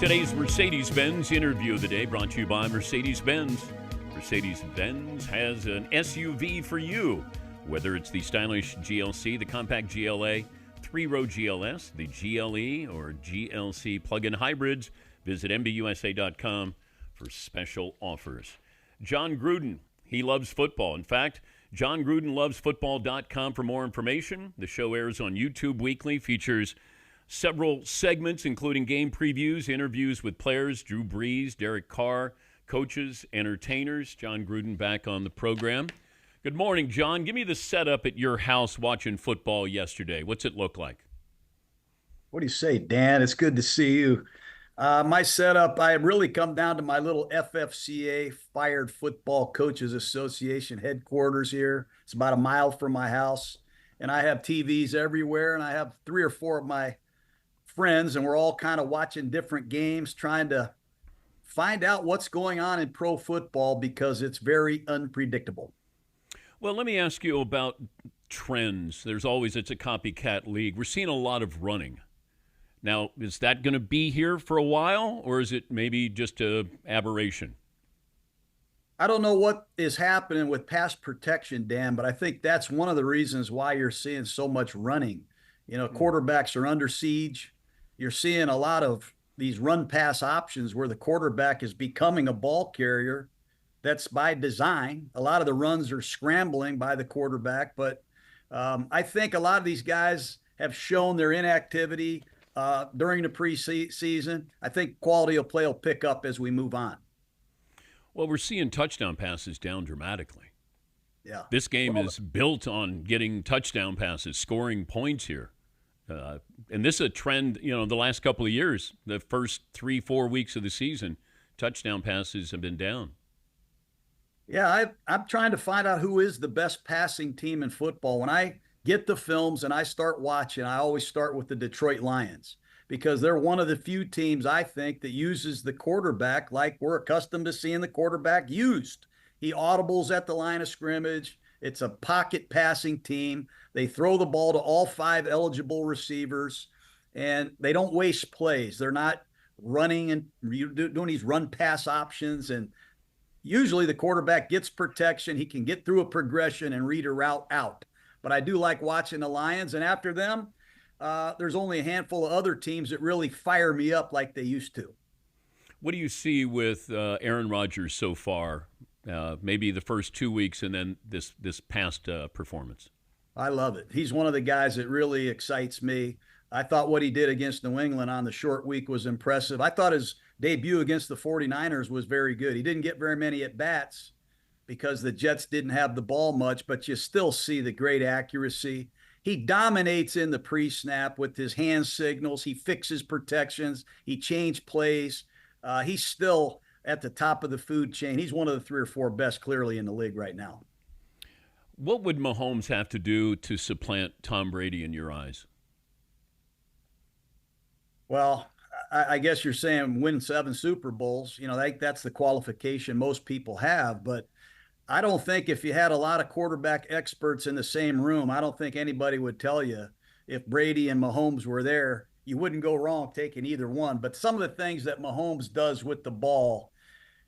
Today's Mercedes-Benz interview of the day brought to you by Mercedes-Benz. Mercedes-Benz has an SUV for you. Whether it's the stylish GLC, the compact GLA, three-row GLS, the GLE, or GLC plug-in hybrids, visit MBUSA.com for special offers. Jon Gruden, he loves football. In fact, JonGrudenLovesFootball.com for more information. The show airs on YouTube weekly, features several segments, including game previews, interviews with players, Drew Brees, Derek Carr, coaches, entertainers. Jon Gruden back on the program. Good morning, Jon. Give me the setup at your house watching football yesterday. What's it look like? What do you say, Dan? It's good to see you. My setup, I really come down to my little FFCA, Fired Football Coaches Association headquarters here. It's about a mile from my house. And I have TVs everywhere, and I have 3 or 4 of my friends, and we're all kind of watching different games, trying to find out what's going on in pro football because it's very unpredictable. Well, let me ask you about trends. It's a copycat league. We're seeing a lot of running. Now, is that going to be here for a while, or is it maybe just an aberration? I don't know what is happening with pass protection, Dan, but I think that's one of the reasons why you're seeing so much running. You know, quarterbacks are under siege. You're seeing a lot of these run-pass options where the quarterback is becoming a ball carrier. That's by design. A lot of the runs are scrambling by the quarterback, but I think a lot of these guys have shown their inactivity during the preseason. I think quality of play will pick up as we move on. Well, we're seeing touchdown passes down dramatically. Yeah. This game is built on getting touchdown passes, scoring points here. And this is a trend, the last couple of years, the first 3-4 weeks of the season, touchdown passes have been down. Yeah, I'm trying to find out who is the best passing team in football. When I get the films and I start watching, I always start with the Detroit Lions because they're one of the few teams, I think, that uses the quarterback like we're accustomed to seeing the quarterback used. He audibles at the line of scrimmage. It's a pocket passing team. They throw the ball to all 5 eligible receivers, and they don't waste plays. They're not running and doing these run-pass options, and usually the quarterback gets protection. He can get through a progression and read a route out. But I do like watching the Lions, and after them, there's only a handful of other teams that really fire me up like they used to. What do you see with Aaron Rodgers so far? Maybe the first 2 weeks and then this past performance. I love it. He's one of the guys that really excites me. I thought what he did against New England on the short week was impressive. I thought his debut against the 49ers was very good. He didn't get very many at-bats because the Jets didn't have the ball much, but you still see the great accuracy. He dominates in the pre-snap with his hand signals. He fixes protections. He changed plays. He's still at the top of the food chain. He's one of the 3 or 4 best clearly in the league right now. What would Mahomes have to do to supplant Tom Brady in your eyes? Well, I guess you're saying win 7 Super Bowls. That's the qualification most people have. But I don't think if you had a lot of quarterback experts in the same room, I don't think anybody would tell you if Brady and Mahomes were there, you wouldn't go wrong taking either one. But some of the things that Mahomes does with the ball,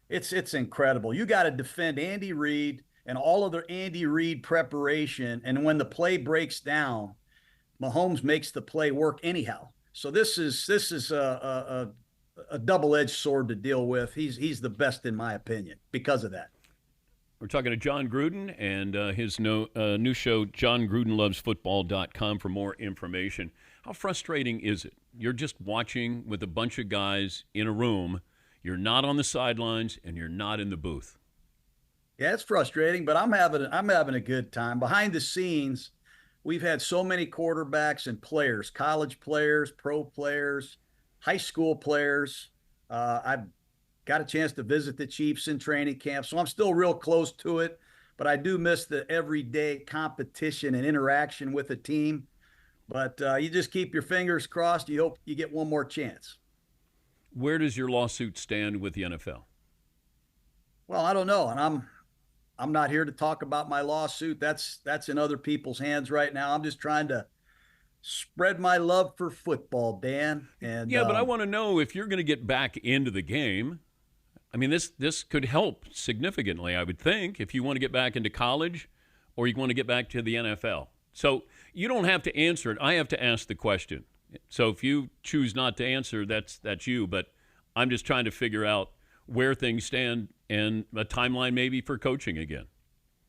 it's incredible. You got to defend Andy Reid and all of their Andy Reid preparation. And when the play breaks down, Mahomes makes the play work anyhow. So this is a double-edged sword to deal with. He's the best in my opinion because of that. We're talking to Jon Gruden and his new show, JonGrudenLovesFootball.com for more information. How frustrating is it? You're just watching with a bunch of guys in a room. You're not on the sidelines and you're not in the booth. Yeah, it's frustrating, but I'm having a good time. Behind the scenes, we've had so many quarterbacks and players, college players, pro players, high school players. I've got a chance to visit the Chiefs in training camp, so I'm still real close to it, but I do miss the everyday competition and interaction with a team. But you just keep your fingers crossed. You hope you get one more chance. Where does your lawsuit stand with the NFL? Well, I don't know, and I'm not here to talk about my lawsuit. That's in other people's hands right now. I'm just trying to Spread my love for football, Dan. And Yeah, but I want to know if you're going to get back into the game. I mean, this could help significantly, I would think, if you want to get back into college or you want to get back to the NFL. So you don't have to answer it. I have to ask the question. So if you choose not to answer, that's you. But I'm just trying to figure out where things stand and a timeline maybe for coaching again.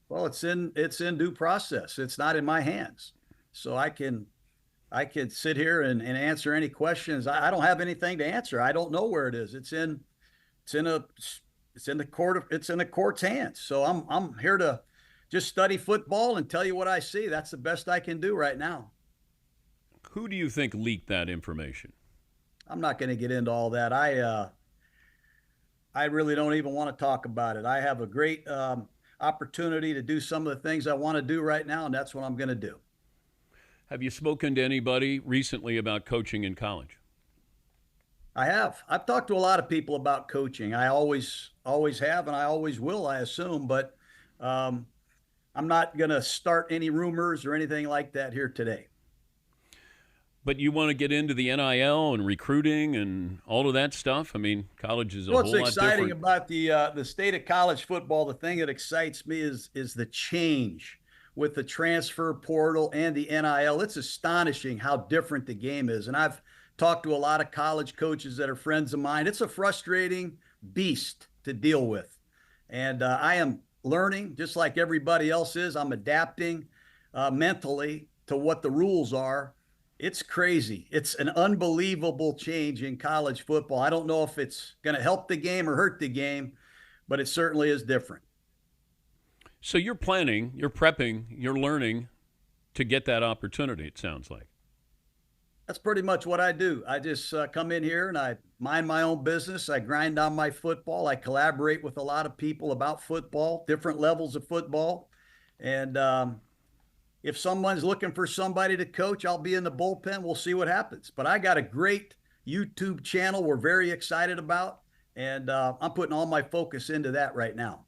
well, it's in due process. It's not in my hands, so I can sit here and answer any questions. I don't have anything to answer. I don't know where it is. It's in a it's in the court's hands. So I'm here to just study football and tell you what I see. That's the best I can do right now. Who do you think leaked that information? I'm not going to get into all that. I really don't even want to talk about it. I have a great opportunity to do some of the things I want to do right now, and that's what I'm going to do. Have you spoken to anybody recently about coaching in college? I have. I've talked to a lot of people about coaching. I always have, and I always will, I assume. But um, I'm not going to start any rumors or anything like that here today. But you want to get into the NIL and recruiting and all of that stuff? I mean, college is a What's whole lot exciting different. about the state of college football? The thing that excites me is the change with the transfer portal and the NIL. It's astonishing how different the game is. And I've talked to a lot of college coaches that are friends of mine. It's a frustrating beast to deal with, and I am learning just like everybody else is. I'm adapting mentally to what the rules are. It's crazy. It's an unbelievable change in college football. I don't know if it's going to help the game or hurt the game, but it certainly is different. So you're planning, you're prepping, you're learning to get that opportunity, it sounds like. That's pretty much what I do. I just come in here and I mind my own business. I grind on my football. I collaborate with a lot of people about football, different levels of football. And if someone's looking for somebody to coach, I'll be in the bullpen. We'll see what happens. But I got a great YouTube channel we're very excited about. And I'm putting all my focus into that right now.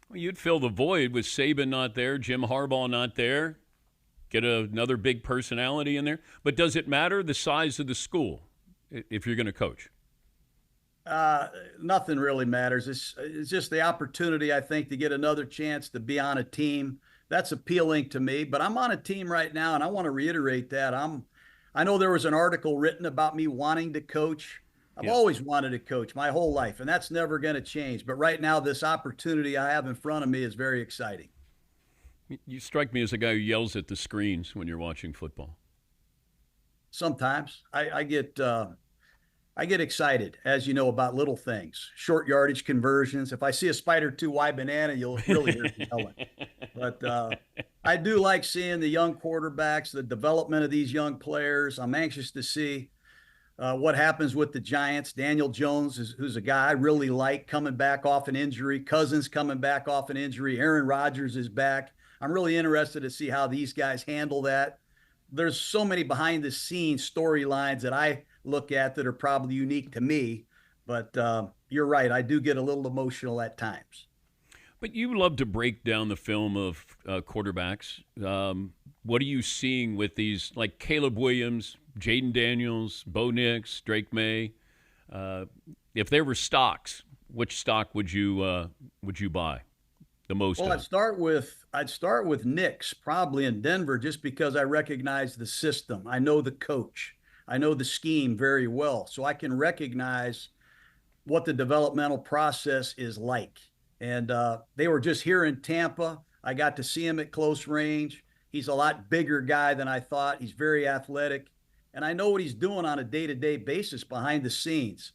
Well, you'd fill the void with Saban not there, Jim Harbaugh not there, get another big personality in there. But does it matter the size of the school if you're going to coach? Nothing really matters. It's just the opportunity, I think, to get another chance to be on a team. That's appealing to me. But I'm on a team right now, and I want to reiterate that. I know there was an article written about me wanting to coach. I've Yeah. always wanted to coach my whole life, and that's never going to change. But right now, this opportunity I have in front of me is very exciting. You strike me as a guy who yells at the screens when you're watching football. Sometimes I get excited, as you know, about little things, short yardage conversions. If I see a spider two wide banana, you'll really hear me yelling. But I do like seeing the young quarterbacks, the development of these young players. I'm anxious to see what happens with the Giants. Daniel Jones, who's a guy I really like, coming back off an injury. Cousins coming back off an injury. Aaron Rodgers is back. I'm really interested to see how these guys handle that. There's so many behind the scenes storylines that I look at that are probably unique to me. But you're right. I do get a little emotional at times. But you love to break down the film of quarterbacks. What are you seeing with these, like Caleb Williams, Jaden Daniels, Bo Nix, Drake May? If there were stocks, which stock would you buy the most Well, of? I'd start with Knicks, probably in Denver, just because I recognize the system. I know the coach. I know the scheme very well, so I can recognize what the developmental process is like. And they were just here in Tampa. I got to see him at close range. He's a lot bigger guy than I thought. He's very athletic, and I know what he's doing on a day-to-day basis behind the scenes.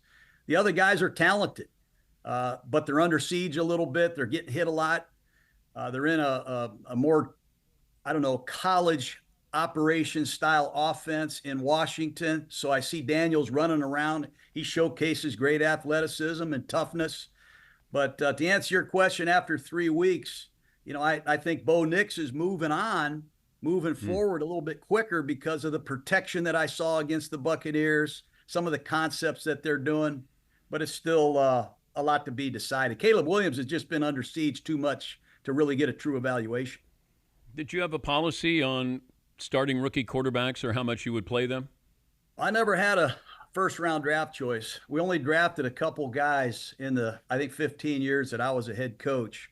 The other guys are talented, but they're under siege a little bit. They're getting hit a lot. They're in a more, I don't know, college operation style offense in Washington. So I see Daniels running around. He showcases great athleticism and toughness. But to answer your question, after 3 weeks, I think Bo Nix is moving forward a little bit quicker because of the protection that I saw against the Buccaneers, some of the concepts that they're doing. But it's still a lot to be decided. Caleb Williams has just been under siege too much to really get a true evaluation. Did you have a policy on starting rookie quarterbacks or how much you would play them? I never had a first round draft choice. We only drafted a couple guys in the, I think, 15 years that I was a head coach.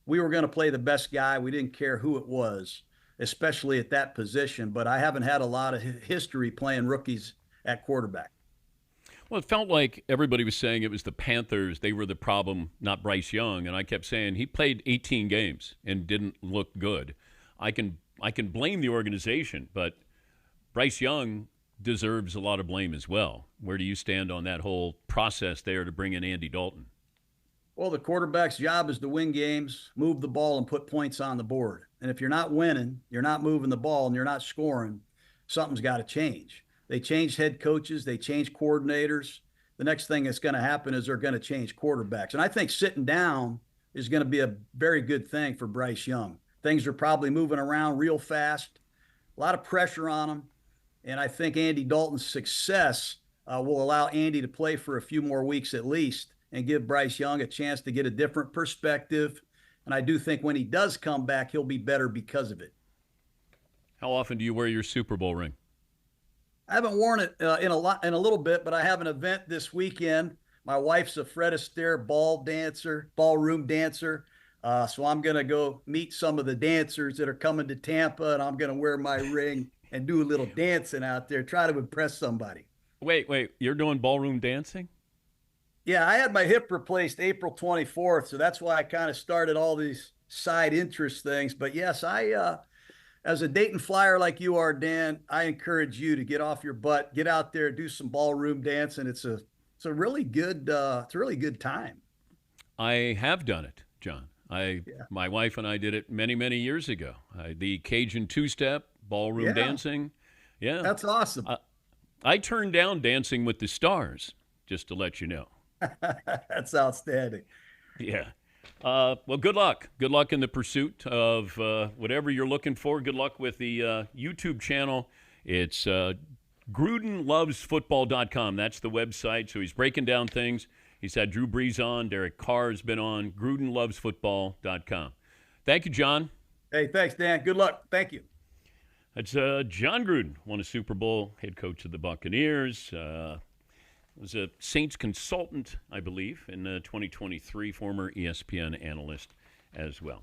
We were going to play the best guy. We didn't care who it was, especially at that position. But I haven't had a lot of history playing rookies at quarterback. Well, it felt like everybody was saying it was the Panthers. They were the problem, not Bryce Young. And I kept saying he played 18 games and didn't look good. I can blame the organization, but Bryce Young deserves a lot of blame as well. Where do you stand on that whole process there to bring in Andy Dalton? Well, the quarterback's job is to win games, move the ball, and put points on the board. And if you're not winning, you're not moving the ball, and you're not scoring, something's got to change. They changed head coaches. They changed coordinators. The next thing that's going to happen is they're going to change quarterbacks. And I think sitting down is going to be a very good thing for Bryce Young. Things are probably moving around real fast, a lot of pressure on him. And I think Andy Dalton's success will allow Andy to play for a few more weeks at least and give Bryce Young a chance to get a different perspective. And I do think when he does come back, he'll be better because of it. How often do you wear your Super Bowl ring? I haven't worn it in a little bit, but I have an event this weekend. My wife's a Fred Astaire ballroom dancer. So I'm going to go meet some of the dancers that are coming to Tampa, and I'm going to wear my ring and do a little dancing out there, try to impress somebody. Wait, you're doing ballroom dancing? Yeah, I had my hip replaced April 24th, so that's why I kind of started all these side interest things. But yes, as a Dayton Flyer like you are, Dan, I encourage you to get off your butt, get out there, do some ballroom dancing. It's a really good time. I have done it, John. My wife and I did it many, many years ago. The Cajun two-step, ballroom dancing. Yeah. That's awesome. I turned down Dancing with the Stars, just to let you know. That's outstanding. Yeah. Well, good luck. Good luck in the pursuit of whatever you're looking for. Good luck with the YouTube channel. It's GrudenLovesFootball.com. That's the website. So he's breaking down things. He's had Drew Brees on. Derek Carr's been on. GrudenLovesFootball.com. Thank you, John. Hey, thanks, Dan. Good luck. Thank you. That's Jon Gruden, won a Super Bowl, head coach of the Buccaneers. Was a Saints consultant, I believe, in 2023, former ESPN analyst as well.